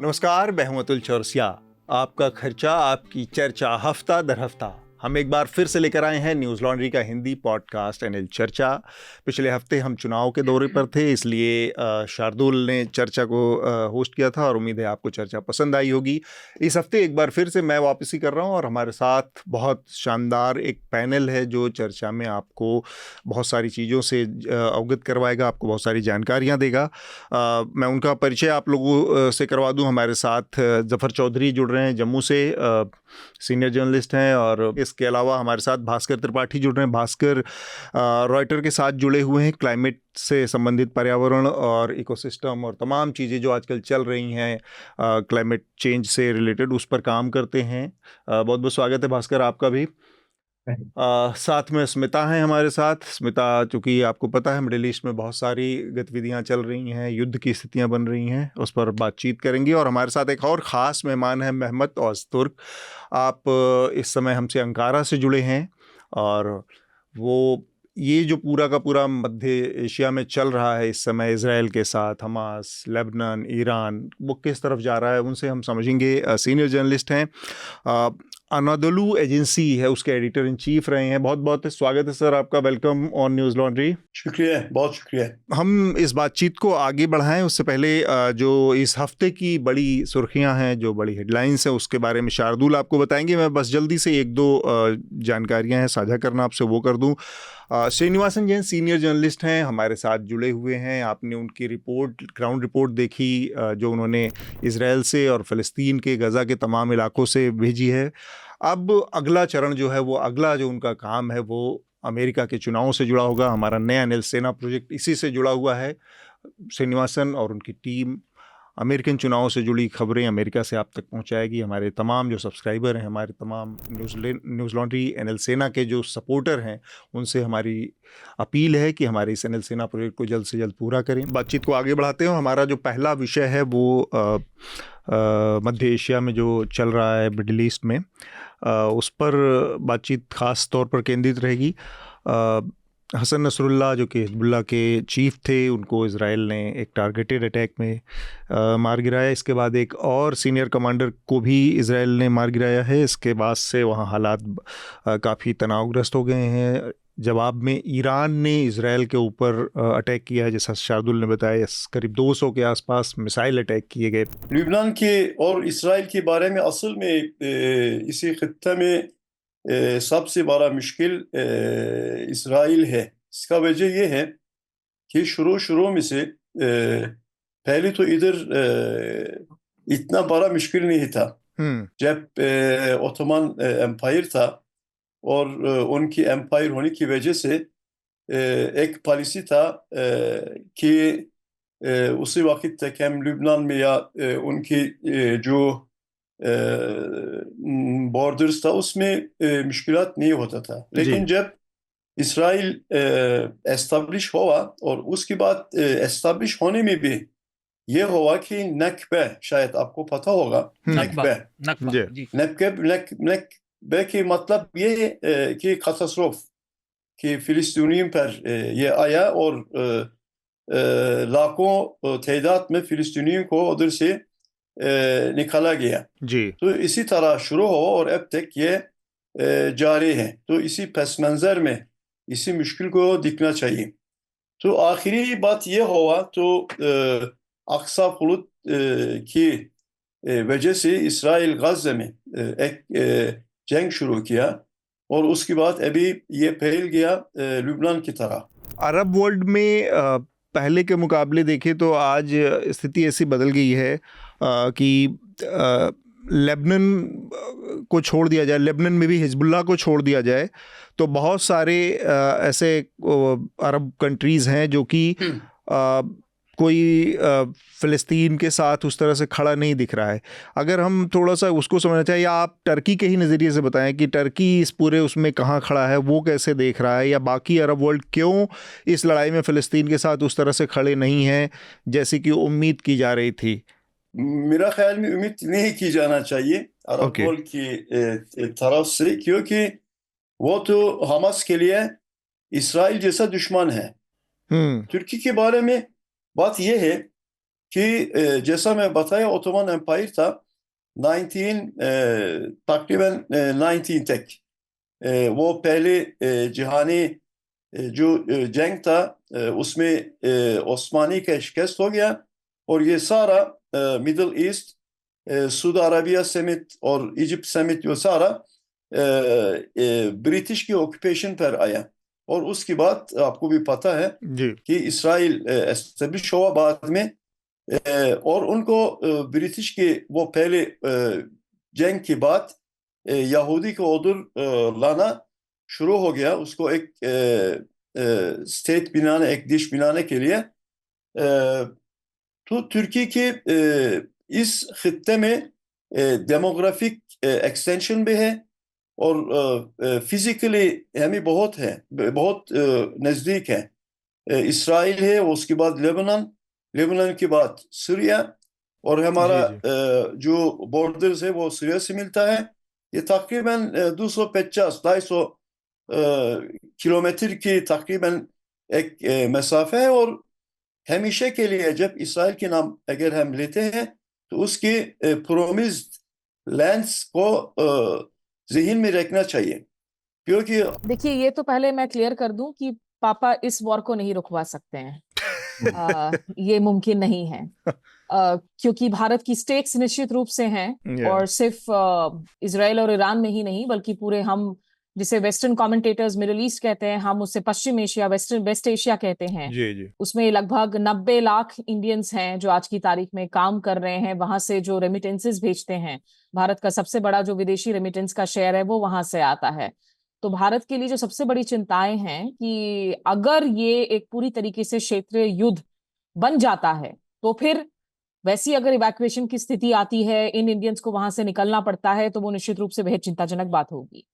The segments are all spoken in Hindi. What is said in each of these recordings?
नमस्कार, मैं हूं अतुल चौरसिया। आपका खर्चा आपकी चर्चा, हफ्ता दर हफ्ता हम एक बार फिर से लेकर आए हैं न्यूज़ लॉन्ड्री का हिंदी पॉडकास्ट एनएल चर्चा। पिछले हफ्ते हम चुनाव के दौरे पर थे, इसलिए शार्दुल ने चर्चा को होस्ट किया था और उम्मीद है आपको चर्चा पसंद आई होगी। इस हफ्ते एक बार फिर से मैं वापसी कर रहा हूं और हमारे साथ बहुत शानदार एक पैनल है जो चर्चा में आपको बहुत सारी चीज़ों से अवगत करवाएगा, आपको बहुत सारी जानकारियाँ देगा। मैं उनका परिचय आप लोगों से करवा दूं। हमारे साथ जफ़र चौधरी जुड़ रहे हैं जम्मू से, सीनियर जर्नलिस्ट हैं, और इसके अलावा हमारे साथ भास्कर त्रिपाठी जुड़ रहे हैं। भास्कर रॉयटर के साथ जुड़े हुए हैं, क्लाइमेट से संबंधित, पर्यावरण और इकोसिस्टम और तमाम चीज़ें जो आजकल चल रही हैं क्लाइमेट चेंज से रिलेटेड, उस पर काम करते हैं। बहुत बहुत स्वागत है भास्कर आपका भी। साथ में स्मिता हैं हमारे साथ। स्मिता, चूँकि आपको पता है मिडिल ईस्ट में बहुत सारी गतिविधियां चल रही हैं, युद्ध की स्थितियां बन रही हैं, उस पर बातचीत करेंगी। और हमारे साथ एक और ख़ास मेहमान है, मेहमत ओज़तुर्क। आप इस समय हमसे अंकारा से जुड़े हैं, और वो ये जो पूरा का पूरा मध्य एशिया में चल रहा है इस समय, इज़राइल के साथ, हमास, लेबनान, ईरान, वो किस तरफ जा रहा है, उनसे हम समझेंगे। सीनियर जर्नलिस्ट हैं, अनादोलू एजेंसी है उसके एडिटर इन चीफ रहे हैं। बहुत बहुत स्वागत है सर आपका, वेलकम ऑन न्यूज़ लॉन्ड्री। शुक्रिया, बहुत शुक्रिया। हम इस बातचीत को आगे बढ़ाएं उससे पहले जो इस हफ्ते की बड़ी सुर्खियां हैं, जो बड़ी हेडलाइंस हैं, उसके बारे में शार्दुल आपको बताएंगे। मैं बस जल्दी से एक दो जानकारियां हैं साझा करना आपसे, वो कर दूं। श्रीनिवासन जैन सीनियर जर्नलिस्ट हैं, हमारे साथ जुड़े हुए हैं। आपने उनकी रिपोर्ट, ग्राउंड रिपोर्ट देखी जो उन्होंने इज़राइल से और फ़लस्तीन के गज़ा के तमाम इलाकों से भेजी है। अब अगला चरण जो है, वो अगला जो उनका काम है, वो अमेरिका के चुनावों से जुड़ा होगा। हमारा नया एनएल सेना प्रोजेक्ट इसी से जुड़ा हुआ है। श्रीनिवासन और उनकी टीम अमेरिकन चुनावों से जुड़ी खबरें अमेरिका से आप तक पहुंचाएगी। हमारे तमाम जो सब्सक्राइबर हैं, हमारे तमाम न्यूज़ लॉन्ड्री एनएल सेना के जो सपोर्टर हैं, उनसे हमारी अपील है कि हमारे इस एनएल सेना प्रोजेक्ट को जल्द से जल्द पूरा करें। बातचीत को आगे बढ़ाते हैं। हमारा जो पहला विषय है वो मध्य एशिया में जो चल रहा है, मिडिल ईस्ट में, उस पर बातचीत ख़ास तौर पर केंद्रित रहेगी। हसन नसरुल्लाह जो कि हिजबुल्लाह के चीफ थे, उनको इज़राइल ने एक टारगेटेड अटैक में मार गिराया। इसके बाद एक और सीनियर कमांडर को भी इज़राइल ने मार गिराया है। इसके बाद से वहाँ हालात काफ़ी तनावग्रस्त हो गए हैं। जवाब में ईरान ने इज़राइल के ऊपर अटैक किया है, जैसा शार्दुल ने बताया। करीब 200 के आसपास मिसाइल अटैक किए गए। लुबनान के और इस्राइल के बारे में असल में इसी खित्ते में सबसे बड़ा मुश्किल इस्राइल है। इसका वजह यह है कि शुरू में से पहले तो इधर इतना बड़ा मुश्किल नहीं था। जब ओटोमन एम्पायर था और उनकी एम्पायर होने की वजह से एक पॉलिसी था कि उसी वक्त तक हम लुबनान में या उनकी जो बॉर्डर्स था उसमें मुश्किलात नहीं होता था। लेकिन जब इसराइल एस्टाब्लिश हुआ और उसके बाद एस्टाब्लिश होने में भी ये हुआ कि नकबे, शायद आपको पता होगा, नकबे के मतलब ये कि कैटास्ट्रोफ कि फिलिस्तीनियों पर ये आया और लाखों तादाद में फिलिस्तीनियों को उधर से निकाला गया जी। तो इसी तरह शुरू हो और अब तक ये जारी है। तो इसी पस मंजर में इसी मुश्किल को दिखना चाहिए। तो आखिरी बात ये हुआ तो अक्सा फलूद की वजह से इसराइल गज़ा में एक जंग शुरू किया और उसके बाद अभी ये फैल गया लुबनान की तरह। अरब वर्ल्ड में पहले के मुकाबले देखें तो आज स्थिति ऐसी बदल गई है कि लेबनान को छोड़ दिया जाए, लेबनान में भी हिजबुल्लाह को छोड़ दिया जाए, तो बहुत सारे ऐसे अरब कंट्रीज़ हैं जो कि कोई फ़लस्तीन के साथ उस तरह से खड़ा नहीं दिख रहा है। अगर हम थोड़ा सा उसको समझना चाहिए, या आप टर्की के ही नज़रिए से बताएं कि टर्की इस पूरे उसमें कहाँ खड़ा है, वो कैसे देख रहा है, या बाकी अरब वर्ल्ड क्यों इस लड़ाई में फ़लस्तीन के साथ उस तरह से खड़े नहीं हैं जैसे कि उम्मीद की जा रही थी। मेरा ख्याल में उम्मीद नहीं की जाना चाहिए अरब वर्ल्ड की तरफ से, क्योंकि वो तो हमास के लिए इसराइल जैसा दुश्मन है। तुर्की के बारे में बात यह है कि जैसा मैं बताया ओटोमन एम्पायर था 19 तकरीबन 19 तक। वो पहले जहानी जो जंग था उसमें ओस्मानी का शिकस्त हो गया और ये सारा मिडल ईस्ट सऊदी अरबिया समेत और इजिप्ट समेत जो सारा ब्रिटिश की ऑक्यूपेशन पर आया। और उसके बाद आपको भी पता है जी कि इसराइल एस्टेब्लिश हुआ बाद में। और उनको ब्रिटिश के वो पहले जंग के बाद यहूदी को उधर लाना शुरू हो गया, उसको एक स्टेट बनाने, एक देश बनाने के लिए। तो तुर्की के इस खित्ते में डेमोग्राफिक एक्सटेंशन भी है और फिजिकली हमें बहुत है, बहुत नज़दीक है। इसराइल है, उसके बाद लेबनान, लेबनान के बाद सीरिया, और हमारा जी जी जो बॉर्डर्स है वो सीरिया से मिलता है। ये तकरीबन 250-250 किलोमीटर की तकरीबन एक मसाफा है। और हमेशा के लिए जब इसराइल के नाम अगर हम लेते हैं तो उसके प्रोमिस्ड लैंड्स को जहन में रखना चाहिए, क्योंकि देखिए, ये तो पहले मैं क्लियर कर दूं कि पापा इस वॉर को नहीं रुकवा सकते हैं। ये मुमकिन नहीं है, क्योंकि भारत की स्टेक्स निश्चित रूप से हैं। या और सिर्फ इजराइल और ईरान में ही नहीं, बल्कि पूरे हम जिसे वेस्टर्न कमेंटेटर्स मिडिल ईस्ट कहते हैं, हम उससे पश्चिम एशिया, वेस्ट एशिया कहते हैं, जी जी उसमें लगभग 90 लाख इंडियंस हैं जो आज की तारीख में काम कर रहे हैं। वहां से जो रेमिटेंसेस भेजते हैं, भारत का सबसे बड़ा जो विदेशी रेमिटेंस का शेयर है वो वहां से आता है। तो भारत के लिए जो सबसे बड़ी चिंताएं हैं कि अगर ये एक पूरी तरीके से क्षेत्रीय युद्ध बन जाता है तो फिर वैसी अगर इवैक्यूएशन की स्थिति आती है, इन इंडियंस को वहां से निकलना पड़ता है, तो वो निश्चित रूप से बेहद चिंताजनक बात होगी।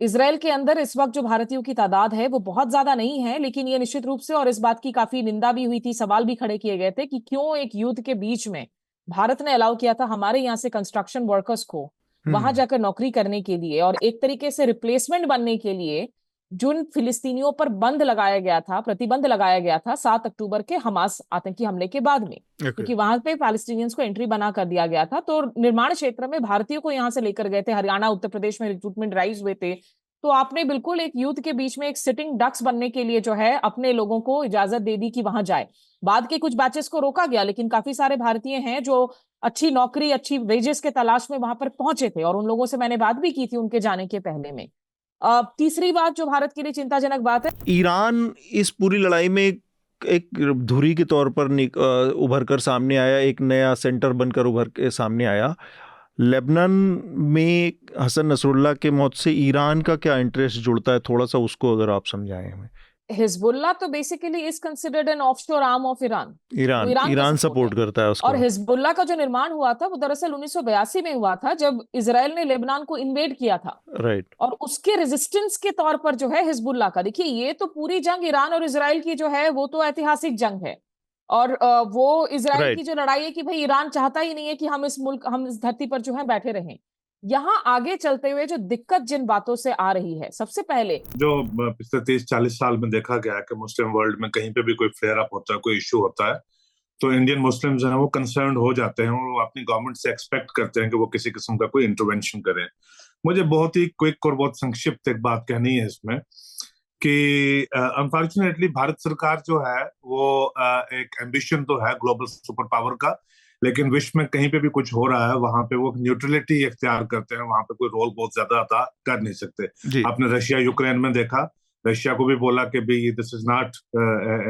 इसराइल के अंदर इस वक्त जो भारतीयों की तादाद है वो बहुत ज्यादा नहीं है, लेकिन ये निश्चित रूप से, और इस बात की काफी निंदा भी हुई थी, सवाल भी खड़े किए गए थे कि क्यों एक युद्ध के बीच में भारत ने अलाउ किया था हमारे यहाँ से कंस्ट्रक्शन वर्कर्स को वहां जाकर नौकरी करने के लिए, और एक तरीके से रिप्लेसमेंट बनने के लिए जिन फिलिस्तीनियों पर बंद लगाया गया था, प्रतिबंध लगाया गया था 7 अक्टूबर के हमास आतंकी हमले के बाद में, ओके क्योंकि वहां पे पैलेस्टीनियंस को एंट्री बना कर दिया गया था। तो निर्माण क्षेत्र में भारतीयों को यहां से लेकर गए थे, हरियाणा उत्तर प्रदेश में रिक्रूटमेंट ड्राइव्स हुए थे। तो आपने बिल्कुल एक युद्ध के बीच में एक सिटिंग डक्स बनने के लिए जो है अपने लोगों को इजाजत दे दी कि वहां जाए। बाद के कुछ बैचेस को रोका गया, लेकिन काफी सारे भारतीय हैं जो अच्छी नौकरी, अच्छी वेजेस के तलाश में वहां पर पहुंचे थे, और उन लोगों से मैंने बात भी की थी उनके जाने के पहले में। तीसरी बात जो भारत के लिए चिंताजनक बात है, ईरान इस पूरी लड़ाई में एक धुरी के तौर पर उभर कर सामने आया, एक नया सेंटर बनकर उभर के सामने आया। लेबनान में हसन नसरुल्लाह के मौत से ईरान का क्या इंटरेस्ट जुड़ता है, थोड़ा सा उसको अगर आप समझाएं हमें। हिजबुल्लाह तो basically is considered an offshore arm of Iran. Iran Iran का ईरान सपोर्ट सपोर्ट है। करता है उसको। और हिजबुल्लाह का जो निर्माण हुआ था वो दरअसल 1982 में हुआ था, जब इसराइल ने लेबनान को इन्वेड किया था। राइट और उसके रेजिस्टेंस के तौर पर जो है हिजबुल्लाह का, देखिए ये तो पूरी जंग ईरान और इसराइल की जो है वो तो ऐतिहासिक जंग है। और वो इसराइल की राइट जो लड़ाई है कि भाई ईरान चाहता ही नहीं है कि हम इस धरती पर जो है बैठे रहें। यहाँ आगे चलते हुए जो दिक्कत जिन बातों से आ रही है, सबसे पहले जो पिछले 30-40 साल में देखा गया है कि मुस्लिम वर्ल्ड में कहीं पे भी कोई फ्लेयर अप होता है, कोई इश्यू होता है, तो इंडियन मुस्लिम्स हैं वो कंसर्न हो जाते हैं और वो अपनी गवर्नमेंट से एक्सपेक्ट करते हैं कि वो किसी किस्म का कोई इंटरवेंशन करें। मुझे बहुत ही क्विक और बहुत संक्षिप्त एक बात कहनी है इसमें कि अनफॉर्चुनेटली भारत सरकार जो है वो एक एम्बिशन तो है ग्लोबल सुपर पावर का, लेकिन विश्व में कहीं पे भी कुछ हो रहा है वहां पे वो न्यूट्रलिटी इख्तियार करते हैं, वहां पे कोई रोल बहुत ज्यादा अदा कर नहीं सकते। जी आपने रशिया यूक्रेन में देखा, रशिया को भी बोला कि भी this is not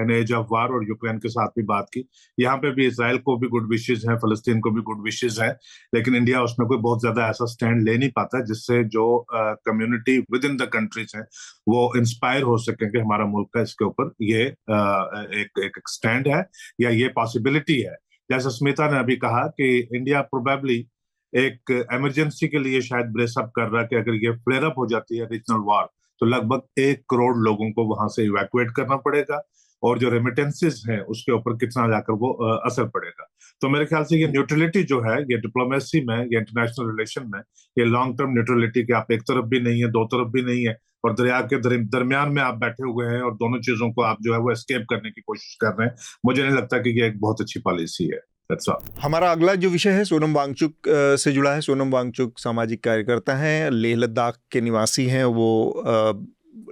an age of war, और यूक्रेन के साथ भी बात की। यहाँ पे भी इसराइल को भी गुड विशेज हैं, फलस्तीन को भी गुड विशेज हैं, लेकिन इंडिया उसमें कोई बहुत ज्यादा ऐसा स्टैंड ले नहीं पाता जिससे जो community with in the countries है वो इंस्पायर हो सके कि हमारा मुल्क का इसके ऊपर ये एक स्टैंड है या ये पॉसिबिलिटी है। जैसे स्मिता ने अभी कहा कि इंडिया प्रोबेबली एक इमरजेंसी के लिए शायद ब्रेसअप कर रहा है कि अगर ये फ्लेयर अप हो जाती है रीजनल वॉर तो लगभग 1 करोड़ लोगों को वहां से इवैक्यूएट करना पड़ेगा, और जो रेमिटेंसेस हैं उसके ऊपर कितना जाकर वो असर पड़ेगा। तो मेरे ख्याल से ये न्यूट्रलिटी जो है, ये डिप्लोमेसी में, ये इंटरनेशनल रिलेशन में, ये लॉन्ग टर्म न्यूट्रलिटी कि आप एक तरफ भी नहीं है, दो तरफ भी नहीं है, और दरिया के दरमियान में आप बैठे हुए हैं और दोनों चीजों को आप जो है वो एस्केप करने की कोशिश कर रहे हैं, मुझे नहीं लगता कि ये एक बहुत अच्छी पॉलिसी है। That's all. हमारा अगला जो विषय है सोनम वांगचुक से जुड़ा है। सोनम वांगचुक सामाजिक कार्यकर्ता हैं, लेह लद्दाख के निवासी हैं। वो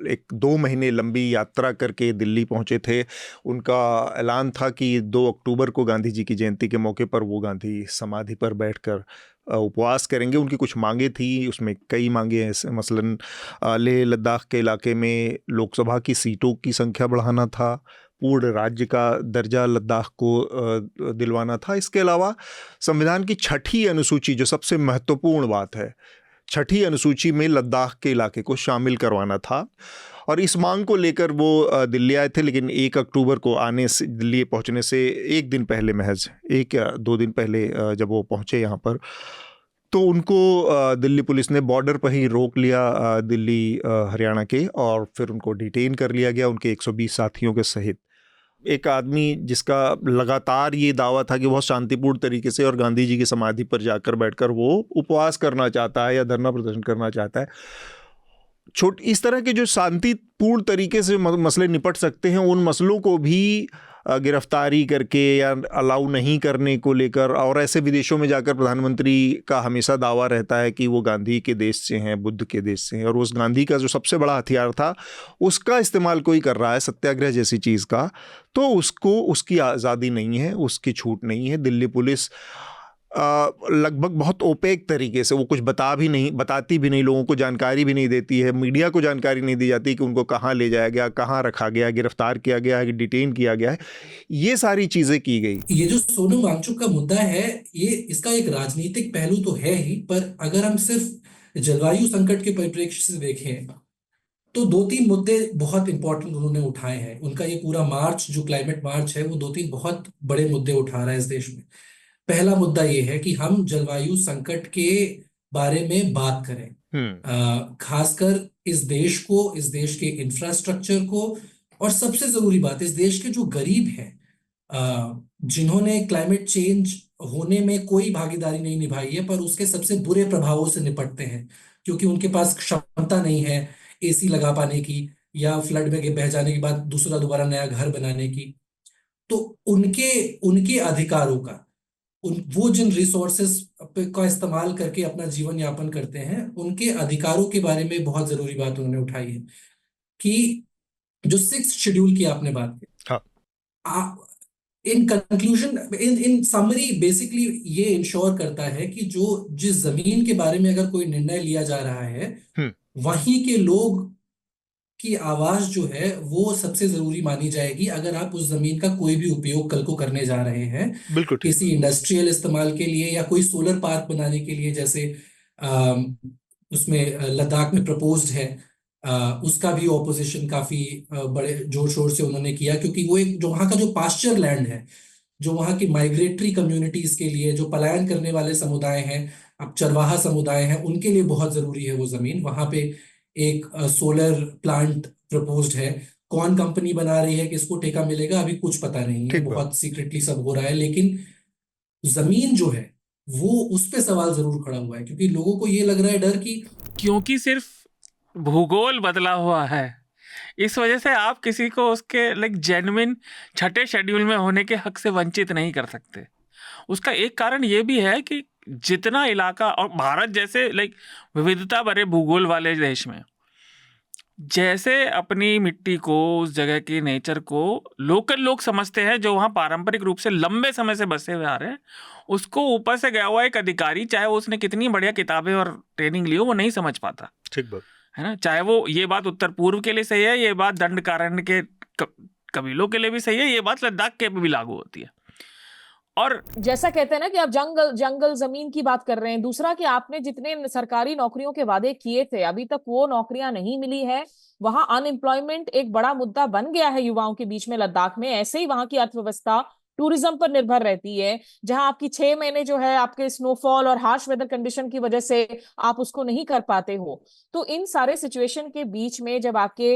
एक 2 महीने लंबी यात्रा करके दिल्ली पहुंचे थे। उनका ऐलान था कि 2 अक्टूबर को गांधी जी की जयंती के मौके पर वो गांधी समाधि पर बैठकर उपवास करेंगे। उनकी कुछ मांगे थी, उसमें कई मांगे हैं। मसलन लेह लद्दाख के इलाके में लोकसभा की सीटों की संख्या बढ़ाना था, पूर्ण राज्य का दर्जा लद्दाख को दिलवाना था। इसके अलावा संविधान की 6ठी अनुसूची, जो सबसे महत्वपूर्ण बात है, 6ठी अनुसूची में लद्दाख के इलाके को शामिल करवाना था। और इस मांग को लेकर वो दिल्ली आए थे, लेकिन 1 अक्टूबर को आने से, दिल्ली पहुंचने से 1 दिन पहले, महज 1 या 2 दिन पहले जब वो पहुंचे यहाँ पर, तो उनको दिल्ली पुलिस ने बॉर्डर पर ही रोक लिया, दिल्ली हरियाणा के, और फिर उनको डिटेन कर लिया गया उनके 120 साथियों के सहित। एक आदमी जिसका लगातार ये दावा था कि बहुत शांतिपूर्ण तरीके से और गांधी जी की समाधि पर जाकर बैठकर वो उपवास करना चाहता है या धरना प्रदर्शन करना चाहता है। इस तरह के जो शांतिपूर्ण तरीके से मसले निपट सकते हैं, उन मसलों को भी गिरफ्तारी करके या अलाउ नहीं करने को लेकर, और ऐसे विदेशों में जाकर प्रधानमंत्री का हमेशा दावा रहता है कि वो गांधी के देश से हैं, बुद्ध के देश से हैं, और उस गांधी का जो सबसे बड़ा हथियार था उसका इस्तेमाल कोई कर रहा है, सत्याग्रह जैसी चीज़ का, तो उसको, उसकी आज़ादी नहीं है, उसकी छूट नहीं है। दिल्ली पुलिस लगभग बहुत ओपेक तरीके से, वो कुछ बताती भी नहीं, लोगों को जानकारी भी नहीं देती है, मीडिया को जानकारी नहीं दी जाती कि उनको कहाँ ले जाया गया, कहाँ रखा गया, गिरफ्तार किया गया है, डिटेन किया गया है, ये सारी चीज़ें की गई। ये जो सोनम वांगचुक का मुद्दा है, ये इसका एक राजनीतिक पहलू तो है ही, पर अगर हम सिर्फ जलवायु संकट के परिप्रेक्ष्य से देखें तो 2-3 मुद्दे बहुत इंपॉर्टेंट उन्होंने उठाए हैं। उनका ये पूरा मार्च, जो क्लाइमेट मार्च है, वो 2-3 बहुत बड़े मुद्दे उठा रहा है इस देश में। पहला मुद्दा ये है कि हम जलवायु संकट के बारे में बात करें, खासकर इस देश को, इस देश के इंफ्रास्ट्रक्चर को, और सबसे जरूरी बात, इस देश के जो गरीब हैं, जिन्होंने क्लाइमेट चेंज होने में कोई भागीदारी नहीं निभाई है, पर उसके सबसे बुरे प्रभावों से निपटते हैं, क्योंकि उनके पास क्षमता नहीं है एसी लगा पाने की, या फ्लड में बह जाने के बाद दोबारा नया घर बनाने की। तो उनके अधिकारों का, वो जिन रिसोर्सेस का इस्तेमाल करके अपना जीवन यापन करते हैं, उनके अधिकारों के बारे में बहुत जरूरी बात उन्होंने उठाई है। कि जो 6th शेड्यूल की आपने बात की, हाँ, in conclusion, in summary, basically ये इंश्योर करता है कि जिस जमीन के बारे में अगर कोई निर्णय लिया जा रहा है, वहीं के लोग की आवाज जो है वो सबसे जरूरी मानी जाएगी। अगर आप उस जमीन का कोई भी उपयोग कल को करने जा रहे हैं, बिल्कुल किसी इंडस्ट्रियल इस्तेमाल के लिए या कोई सोलर पार्क बनाने के लिए, जैसे उसमें लद्दाख में प्रपोज्ड है, उसका भी ऑपोजिशन काफी बड़े जोर शोर से उन्होंने किया, क्योंकि वो एक, जो वहाँ का जो पास्चर लैंड है, जो वहाँ की माइग्रेटरी कम्युनिटीज के लिए, जो पलायन करने वाले समुदाय हैं, अब चरवाहा समुदाय हैं, उनके लिए बहुत जरूरी है वो जमीन। वहां पे एक सोलर प्लांट प्रपोज्ड है। कौन कंपनी बना रही है, किसको ठेका मिलेगा, अभी कुछ पता नहीं है, बहुत सीक्रेटली सब हो रहा है। लेकिन जमीन जो है वो, उस पे सवाल जरूर खड़ा हुआ है, क्योंकि लोगों को ये लग रहा है डर कि, क्योंकि सिर्फ भूगोल बदला हुआ है, इस वजह से आप किसी को उसके जेन्युइन 6ठे शेड्यूल में होने के हक से वंचित नहीं कर सकते। उसका एक कारण ये भी है कि जितना इलाका, और भारत जैसे विविधता भरे भूगोल वाले देश में, जैसे अपनी मिट्टी को, उस जगह की नेचर को लोकल लोग समझते हैं, जो वहाँ पारंपरिक रूप से लंबे समय से बसे हुए आ रहे हैं, उसको ऊपर से गया हुआ एक अधिकारी, चाहे वो उसने कितनी बढ़िया किताबें और ट्रेनिंग ली हो, वो नहीं समझ पाता। ठीक बात है ना। चाहे वो, ये बात उत्तर पूर्व के लिए सही है, ये बात दंडकारण्य के कबीलों के लिए भी सही है, ये बात लद्दाख के भी लागू होती है। और जैसा कहते हैं ना कि आप जंगल जमीन की बात कर रहे हैं। दूसरा कि आपने जितने सरकारी नौकरियों के वादे किए थे, अभी तक वो नौकरियां नहीं मिली है। वहां अनएम्प्लॉयमेंट एक बड़ा मुद्दा बन गया है युवाओं के बीच में लद्दाख में। ऐसे ही वहां की अर्थव्यवस्था टूरिज्म पर निर्भर रहती है, जहां आपकी 6 महीने जो है आपके स्नोफॉल और हार्श वेदर कंडीशन की वजह से आप उसको नहीं कर पाते हो। तो इन सारे सिचुएशन के बीच में जब आपके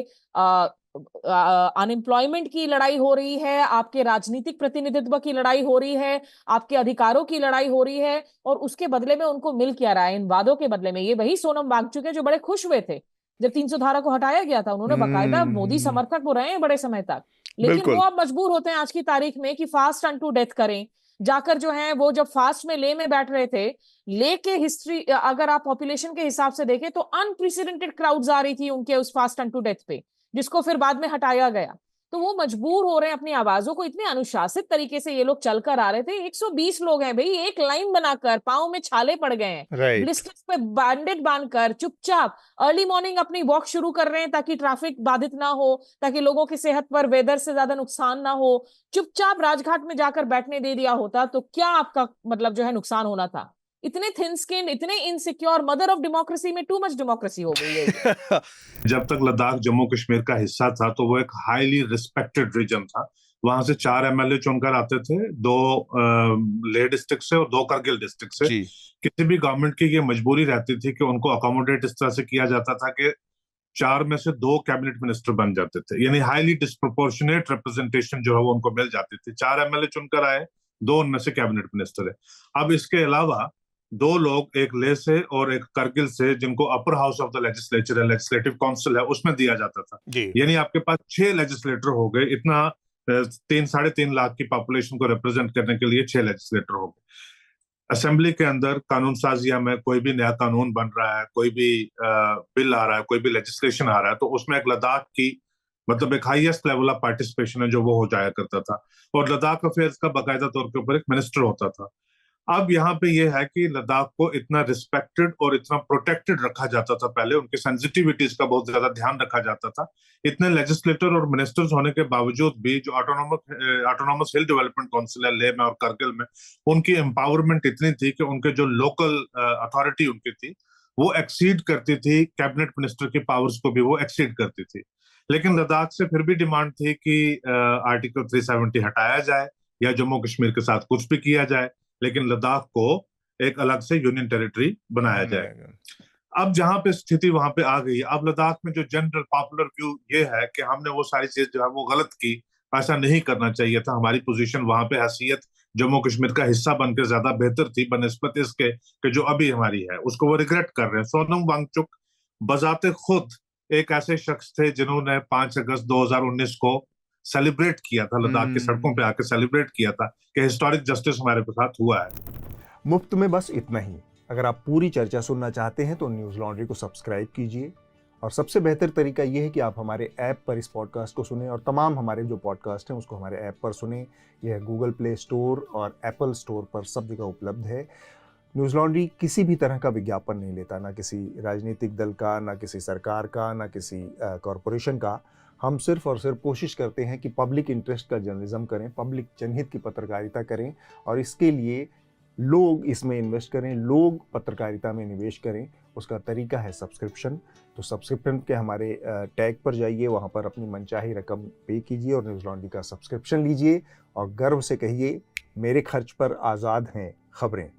अनएम्प्लॉयमेंट की लड़ाई हो रही है, आपके राजनीतिक प्रतिनिधित्व की लड़ाई हो रही है, आपके अधिकारों की लड़ाई हो रही है, और उसके बदले में उनको मिल क्या रहा है इन वादों के बदले में? ये वही सोनम वांगचुक है जो बड़े खुश हुए थे जब 300 धारा को हटाया गया था। उन्होंने बाकायदा मोदी समर्थक वो रहे हैं बड़े समय तक, लेकिन वो अब मजबूर होते हैं आज की तारीख में कि फास्ट अनटू डेथ करें, जाकर जो है वो जब फास्ट में ले में बैठ रहे थे, ले के हिस्ट्री अगर आप पॉपुलेशन के हिसाब से देखें तो अनप्रेसिडेंटेड क्राउड्स आ रही थी उनके उस फास्ट अनटू डेथ पे, जिसको फिर बाद में हटाया गया। तो वो मजबूर हो रहे हैं अपनी आवाजों को, इतने अनुशासित तरीके से ये लोग चलकर आ रहे थे। 120 लोग हैं भाई, एक लाइन बनाकर, पांव में छाले पड़ गए हैं, ब्लिस्टर्स पे बैंडेज बांधकर चुपचाप अर्ली मॉर्निंग अपनी वॉक शुरू कर रहे हैं ताकि ट्रैफिक बाधित ना हो, ताकि लोगों की सेहत पर वेदर से ज्यादा नुकसान ना हो। चुपचाप राजघाट में जाकर बैठने दे दिया होता तो क्या आपका मतलब जो है नुकसान होना था? इतने थिन स्किन, इतने इनसिक्योर, मदर ऑफ डेमोक्रेसी में टू मच डेमोक्रेसी हो गई है। जब तक लद्दाख जम्मू कश्मीर का हिस्सा था तो वो एक हाईली रिस्पेक्टेड रीजन था। वहां से 4 एमएलए चुनकर आते थे, 2 लेह डिस्ट्रिक्ट से और 2 करगिल डिस्ट्रिक्ट से। किसी भी गवर्नमेंट की ये मजबूरी रहती थी कि उनको अकोमोडेट इस तरह से किया जाता था कि 4 में से 2 कैबिनेट मिनिस्टर बन जाते थे, यानी हाईली डिस्प्रोपोर्शनेट रिप्रेजेंटेशन जो है वो उनको मिल जाती थी। 4 एमएलए चुनकर आए, 2 उनमें से कैबिनेट मिनिस्टर है। अब इसके अलावा 2 लोग, एक लेह से और एक करगिल से, जिनको upper house of the legislature है, लेजिस्लेटिव काउंसिल है, उसमें दिया जाता था। यानी आपके पास 6 लेजिस्लेटर हो गए। इतना 3-3.5 लाख की पॉपुलेशन को रिप्रेजेंट करने के लिए 6 लेजिस्लेटर हो गए। असेंबली के अंदर कानून साजिया में कोई भी नया कानून बन रहा है, कोई भी बिल आ रहा है, कोई भी लेजिस्लेशन आ रहा है, तो उसमें एक लद्दाख की मतलब एक हाईएस्ट लेवल ऑफ पार्टिसिपेशन है जो वो हो जाया करता था। और लद्दाख अफेयर्स का बाकायदा तौर के ऊपर एक मिनिस्टर होता था। अब यहाँ पे ये है कि लद्दाख को इतना रिस्पेक्टेड और इतना प्रोटेक्टेड रखा जाता था पहले, उनकी सेंसिटिविटीज का बहुत ज्यादा ध्यान रखा जाता था। इतने लेजिस्लेटर और मिनिस्टर्स होने के बावजूद भी जो ऑटोनॉमस हिल डेवलपमेंट काउंसिल है लेह में और करगिल में, उनकी एम्पावरमेंट इतनी थी कि उनके जो लोकल अथॉरिटी उनकी थी वो एक्सीड करती थी, कैबिनेट मिनिस्टर की पावर्स को भी वो एक्सीड करती थी। लेकिन लद्दाख से फिर भी डिमांड थी कि आर्टिकल 370 हटाया जाए या जम्मू कश्मीर के साथ कुछ भी किया जाए, लेकिन लद्दाख को एक अलग से यूनियन टेरिटरी बनाया जाए। अब जहां पे स्थिति वहां पे आ गई, अब लद्दाख में जो जनरल पॉपुलर व्यू ये है कि हमने वो सारी चीज जो है वो गलत की, ऐसा नहीं करना चाहिए था। हमारी पोजीशन वहां पे हैसियत जम्मू कश्मीर का हिस्सा बनकर ज्यादा बेहतर थी बनस्पत इसके कि जो अभी हमारी है, उसको वो रिग्रेट कर रहे हैं। सोनम वांगचुक बजाते खुद एक ऐसे शख्स थे जिन्होंने 5 अगस्त 2019 को सेलिब्रेट किया था, लद्दाख की सड़कों पे आके सेलिब्रेट किया था कि हिस्टोरिक जस्टिस हमारे साथ हुआ है। मुफ्त में बस इतना ही। अगर आप पूरी चर्चा सुनना चाहते हैं तो न्यूज़ लॉन्ड्री को सब्सक्राइब कीजिए, और सबसे बेहतर तरीका यह है कि आप हमारे ऐप पर इस पॉडकास्ट को सुनें, और तमाम हमारे जो पॉडकास्ट हैं उसको हमारे ऐप पर सुनें। यह गूगल प्ले स्टोर और एप्पल स्टोर पर सब जगह उपलब्ध है। न्यूज़ लॉन्ड्री किसी भी तरह का विज्ञापन नहीं लेता, ना किसी राजनीतिक दल का, ना किसी सरकार का, ना किसी कॉरपोरेशन का। हम सिर्फ और सिर्फ कोशिश करते हैं कि पब्लिक इंटरेस्ट का जर्नलिज्म करें, पब्लिक जनहित की पत्रकारिता करें, और इसके लिए लोग इसमें इन्वेस्ट करें, लोग पत्रकारिता में निवेश करें। उसका तरीका है सब्सक्रिप्शन। तो सब्सक्रिप्शन के हमारे टैग पर जाइए, वहाँ पर अपनी मनचाही रकम पे कीजिए और न्यूज़ लॉन्ड्री का सब्सक्रिप्शन लीजिए, और गर्व से कहिए, मेरे खर्च पर आज़ाद हैं खबरें।